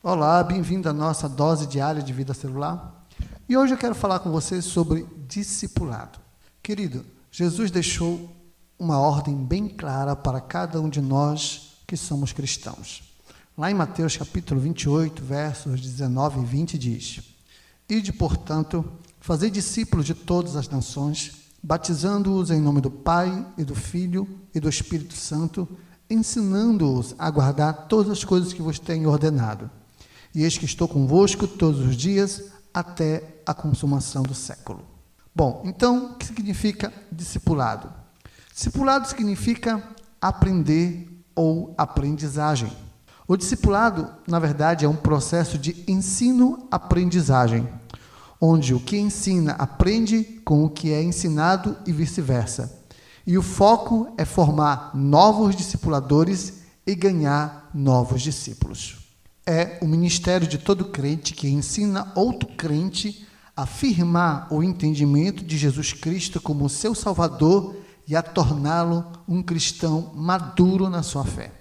Olá, bem-vindo à nossa dose diária de vida celular. E hoje eu quero falar com você sobre discipulado. Querido, Jesus deixou uma ordem bem clara para cada um de nós que somos cristãos. Lá em Mateus capítulo 28, versos 19 e 20 diz: Ide, portanto, fazei discípulos de todas as nações, batizando-os em nome do Pai e do Filho e do Espírito Santo, ensinando-os a guardar todas as coisas que vos tenho ordenado. E eis que estou convosco todos os dias, até a consumação do século. Bom, então, o que significa discipulado? Discipulado significa aprender ou aprendizagem. O discipulado, na verdade, é um processo de ensino-aprendizagem, onde o que ensina aprende com o que é ensinado e vice-versa. E o foco é formar novos discipuladores e ganhar novos discípulos. É o ministério de todo crente que ensina outro crente a afirmar o entendimento de Jesus Cristo como seu Salvador e a torná-lo um cristão maduro na sua fé.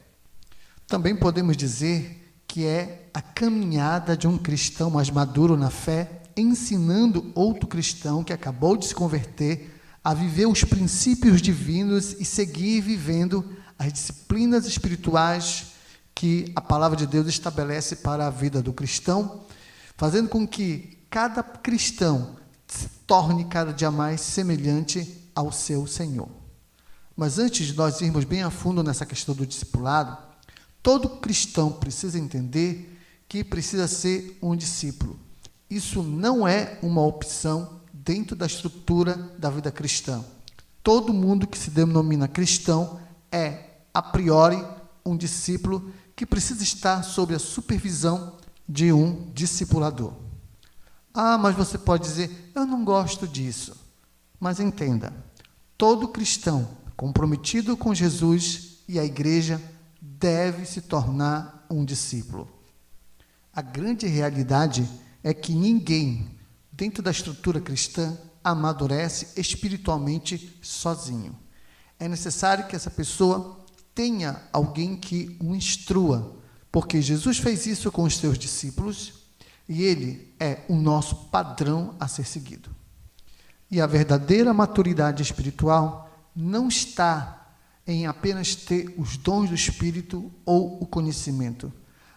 Também podemos dizer que é a caminhada de um cristão mais maduro na fé, ensinando outro cristão que acabou de se converter a viver os princípios divinos e seguir vivendo as disciplinas espirituais que a palavra de Deus estabelece para a vida do cristão, fazendo com que cada cristão se torne cada dia mais semelhante ao seu Senhor. Mas antes de nós irmos bem a fundo nessa questão do discipulado, todo cristão precisa entender que precisa ser um discípulo. Isso não é uma opção dentro da estrutura da vida cristã. Todo mundo que se denomina cristão é, a priori, um discípulo que precisa estar sob a supervisão de um discipulador. Ah, mas você pode dizer, eu não gosto disso. Mas entenda, todo cristão comprometido com Jesus e a igreja deve se tornar um discípulo. A grande realidade é que ninguém, dentro da estrutura cristã, amadurece espiritualmente sozinho. É necessário que essa pessoa tenha alguém que o instrua, porque Jesus fez isso com os seus discípulos e ele é o nosso padrão a ser seguido. E a verdadeira maturidade espiritual não está em apenas ter os dons do Espírito ou o conhecimento,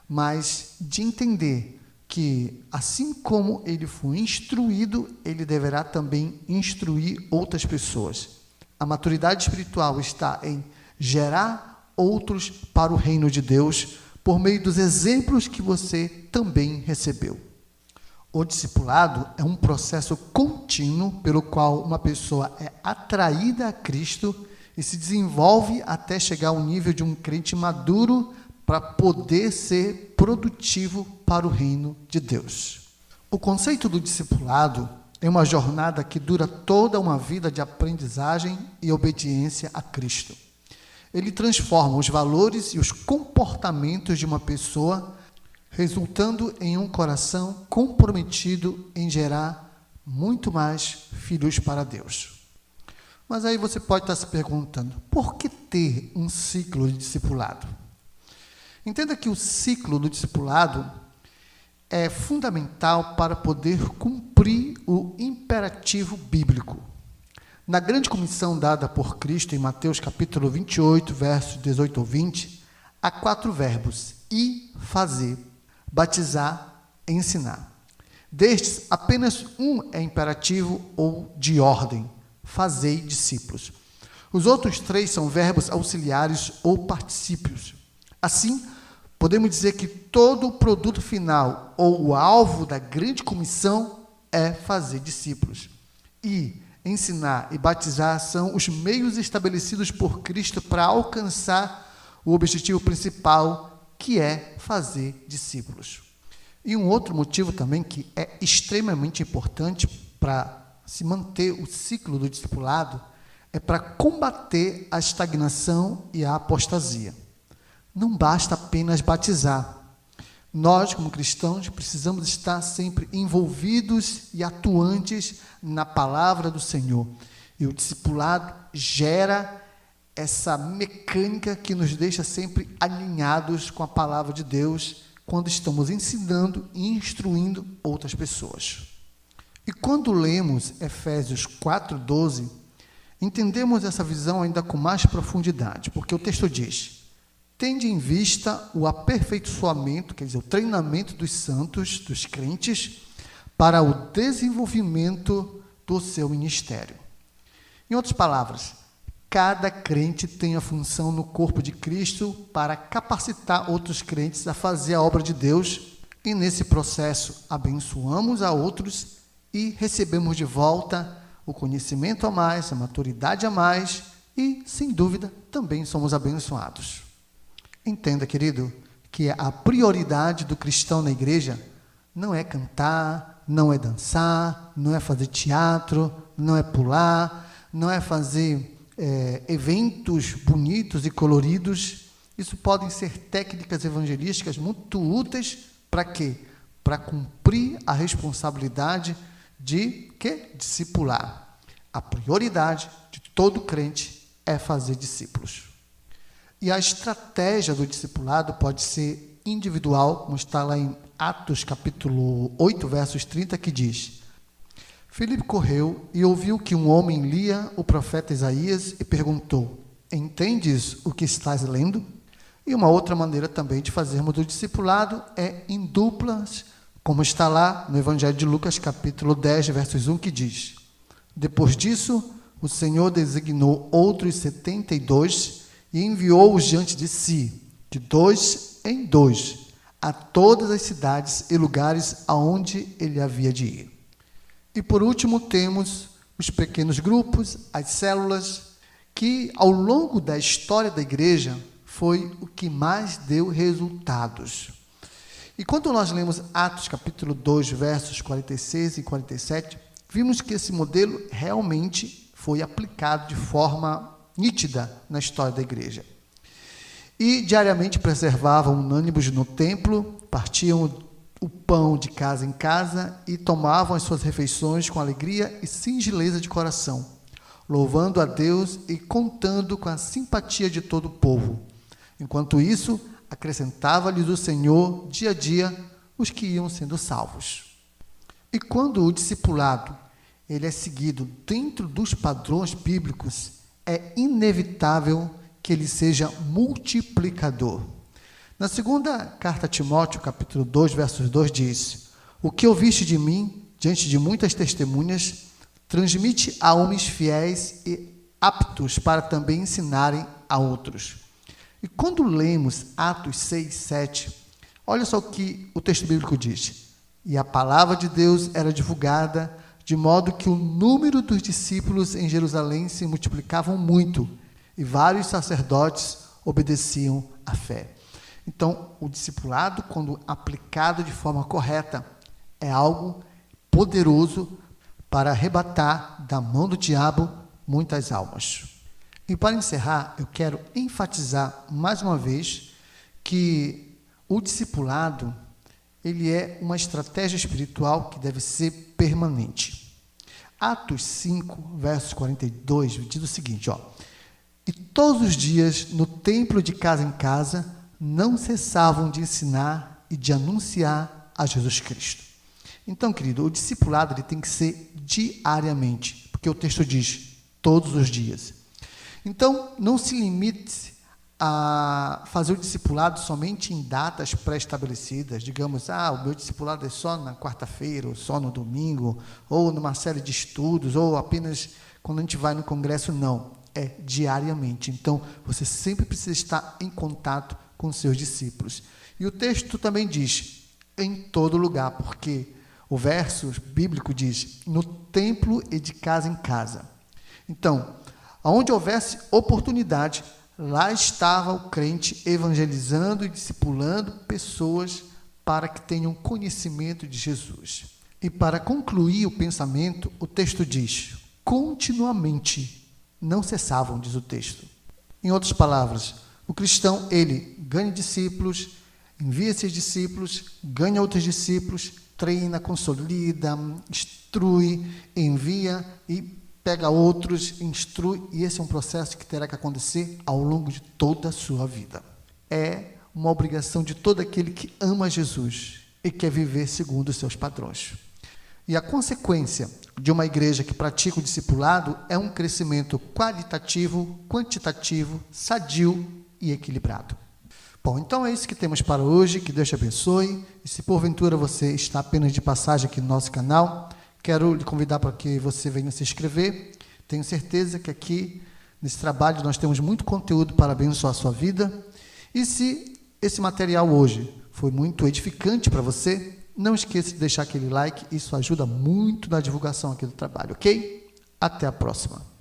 mas de entender que, assim como ele foi instruído, ele deverá também instruir outras pessoas. A maturidade espiritual está em gerar outros para o reino de Deus, por meio dos exemplos que você também recebeu. O discipulado é um processo contínuo pelo qual uma pessoa é atraída a Cristo e se desenvolve até chegar ao nível de um crente maduro para poder ser produtivo para o reino de Deus. O conceito do discipulado é uma jornada que dura toda uma vida de aprendizagem e obediência a Cristo. Ele transforma os valores e os comportamentos de uma pessoa, resultando em um coração comprometido em gerar muito mais filhos para Deus. Mas aí você pode estar se perguntando, por que ter um ciclo de discipulado? Entenda que o ciclo do discipulado é fundamental para poder cumprir o imperativo bíblico. Na grande comissão dada por Cristo em Mateus capítulo 28, versos 18 ao 20, há 4 verbos: ir, fazer, batizar, ensinar. Destes, apenas um é imperativo ou de ordem: fazei discípulos. Os outros 3 são verbos auxiliares ou particípios. Assim, podemos dizer que todo o produto final ou o alvo da grande comissão é fazer discípulos. E ensinar e batizar são os meios estabelecidos por Cristo para alcançar o objetivo principal, que é fazer discípulos. E um outro motivo também que é extremamente importante para se manter o ciclo do discipulado é para combater a estagnação e a apostasia. Não basta apenas batizar. Nós, como cristãos, precisamos estar sempre envolvidos e atuantes na palavra do Senhor. E o discipulado gera essa mecânica que nos deixa sempre alinhados com a palavra de Deus, quando estamos ensinando e instruindo outras pessoas. E quando lemos Efésios 4:12, entendemos essa visão ainda com mais profundidade, porque o texto diz: tende em vista o aperfeiçoamento, quer dizer, o treinamento dos santos, dos crentes, para o desenvolvimento do seu ministério. Em outras palavras, cada crente tem a função no corpo de Cristo para capacitar outros crentes a fazer a obra de Deus, e nesse processo abençoamos a outros e recebemos de volta o conhecimento a mais, a maturidade a mais e, sem dúvida, também somos abençoados. Entenda, querido, que a prioridade do cristão na igreja não é cantar, não é dançar, não é fazer teatro, não é pular, não é fazer eventos bonitos e coloridos. Isso podem ser técnicas evangelísticas muito úteis para quê? Para cumprir a responsabilidade de discipular. A prioridade de todo crente é fazer discípulos. E a estratégia do discipulado pode ser individual, como está lá em Atos capítulo 8, versos 30, que diz: Filipe correu e ouviu que um homem lia o profeta Isaías e perguntou: entendes o que estás lendo? E uma outra maneira também de fazermos o discipulado é em duplas, como está lá no Evangelho de Lucas, capítulo 10, versos 1, que diz: depois disso, o Senhor designou outros 72 e enviou-os diante de si, de 2 em 2, a todas as cidades e lugares aonde ele havia de ir. E por último temos os pequenos grupos, as células, que ao longo da história da igreja foi o que mais deu resultados. E quando nós lemos Atos capítulo 2, versos 46 e 47, vimos que esse modelo realmente foi aplicado de forma nítida na história da igreja. E diariamente preservavam unânimes no templo, partiam o pão de casa em casa e tomavam as suas refeições com alegria e singeleza de coração, louvando a Deus e contando com a simpatia de todo o povo. Enquanto isso, acrescentava-lhes o Senhor, dia a dia, os que iam sendo salvos. E quando o discipulado ele é seguido dentro dos padrões bíblicos, é inevitável que ele seja multiplicador. Na segunda carta a Timóteo, capítulo 2, versos 2, diz: o que ouviste de mim, diante de muitas testemunhas, transmite a homens fiéis e aptos para também ensinarem a outros. E quando lemos Atos 6, 7, olha só o que o texto bíblico diz: e a palavra de Deus era divulgada, de modo que o número dos discípulos em Jerusalém se multiplicavam muito, e vários sacerdotes obedeciam à fé. Então, o discipulado, quando aplicado de forma correta, é algo poderoso para arrebatar da mão do diabo muitas almas. E para encerrar, eu quero enfatizar mais uma vez que o discipulado, ele é uma estratégia espiritual que deve ser permanente. Atos 5, verso 42, diz o seguinte, e todos os dias, no templo de casa em casa, não cessavam de ensinar e de anunciar a Jesus Cristo. Então, querido, o discipulado ele tem que ser diariamente, porque o texto diz, todos os dias. Então, não se limite a fazer o discipulado somente em datas pré-estabelecidas, digamos, o meu discipulado é só na quarta-feira, ou só no domingo, ou numa série de estudos, ou apenas quando a gente vai no congresso, não, é diariamente. Então, você sempre precisa estar em contato com seus discípulos. E o texto também diz, em todo lugar, porque o verso bíblico diz, no templo e de casa em casa. Então, aonde houvesse oportunidade, lá estava o crente evangelizando e discipulando pessoas para que tenham conhecimento de Jesus. E para concluir o pensamento, o texto diz, continuamente, não cessavam, diz o texto. Em outras palavras, o cristão, ele ganha discípulos, envia esses discípulos, ganha outros discípulos, treina, consolida, instrui, envia e pega outros, instrui, e esse é um processo que terá que acontecer ao longo de toda a sua vida. É uma obrigação de todo aquele que ama Jesus e quer viver segundo os seus padrões. E a consequência de uma igreja que pratica o discipulado é um crescimento qualitativo, quantitativo, sadio e equilibrado. Bom, então é isso que temos para hoje, que Deus te abençoe. E se porventura você está apenas de passagem aqui no nosso canal, quero lhe convidar para que você venha se inscrever. Tenho certeza que aqui, nesse trabalho, nós temos muito conteúdo para abençoar a sua vida. E se esse material hoje foi muito edificante para você, não esqueça de deixar aquele like, isso ajuda muito na divulgação aqui do trabalho, ok? Até a próxima.